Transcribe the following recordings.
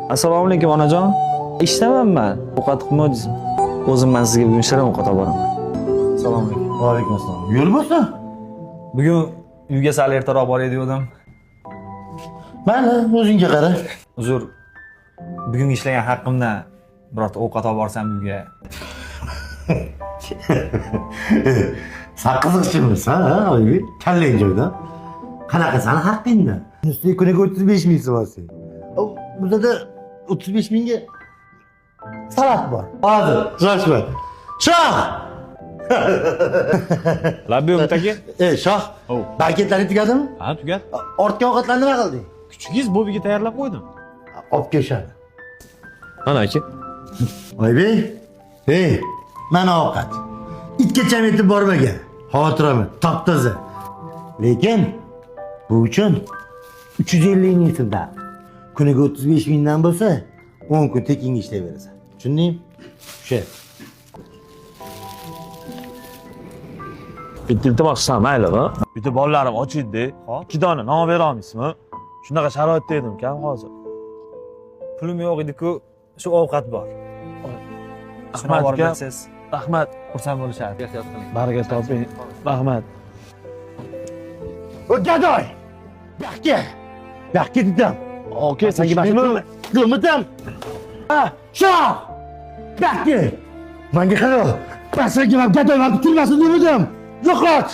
Assalomu alaykum onajon. Ishdamanman. Ovqat qilmoqdingizmi? O'zim men sizga bugun shirin ovqat olib boraman. Assalomu alaykum. Va alaykum assalom. Yo'l bo'lsin. Bugun uyga sal ertaroq boray degandim. Mayli, o'zingga qara. Uzr. Bugun ishlagan haqqimdan birorta ovqat olib borsam uyga. Sen qiziqchimiz, ha, Oybek? Kallang joyda. Qanaqa sani haqqingda? Ustiga kuniga 35 ming so'raysiz. Bizda 35 mingga salat bor. Hozir, shoshma. Shoh! Labbiyo'm taka? Shoh. Banketlarni tugadimi? Ha, tugat. Ortga ovqatlarni nima qilding? Kuchigiz bobiga tayyorlab qo'ydim. Olib kelishadi. Mana aka. Oybek, mana ovqat. Itgacha yetib bormagan. Xotirami, top-toza. Lekin bu uchun 350 ming so'mdan. Kuniga 35 mingdan bo'lsa, 10 kun tekinga ishlayverasan. Tushundingmi? O'sha. Bitta iltimos maylimi? Bitta bolalarim ochildi. 2 dona non bera olmaysizmi? Shunaqa sharoitda edim-ku hozir. Pulim yo'q edi-ku, shu ovqat bor. Rahmat aka. Rahmat. Xursand bo'lishardi. Baraka toping. Rahmat. O gadoy! Yo'qqa. Yo'qqa dedim. Aka, senga Nima? Nimidan? Ha, shoh! Yo'qqa. Menga qara. Basaga men gadoy men bitirmasin dedim. Yo'qot.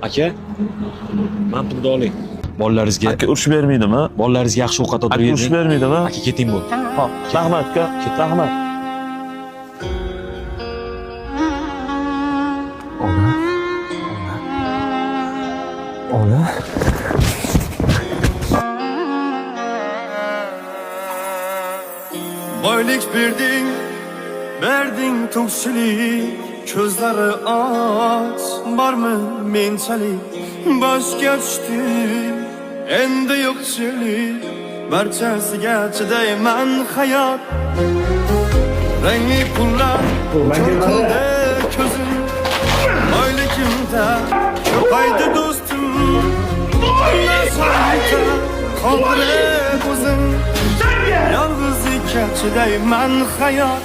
Aka, men pulni oling. Bolalaringizga aka urush bermaydimi? Bolalaringizga yaxshi ovqat olib bering. Urush bermaydimi? Aka keting bo'ldi. Xo'p, rahmat aka. Rahmat. Ona. Boylik berding to'kchilik, ko'zlari och, bormi menchalik, boshga tushdi, endi yo'qchilik, barchasiga chidayman hayot. Rangli pullar, ko'rkimda ko'zim, boyligimda ko'paydi do'stim, nasoyda qoldirib o'zim, yolg'izlikka chidayman hayot.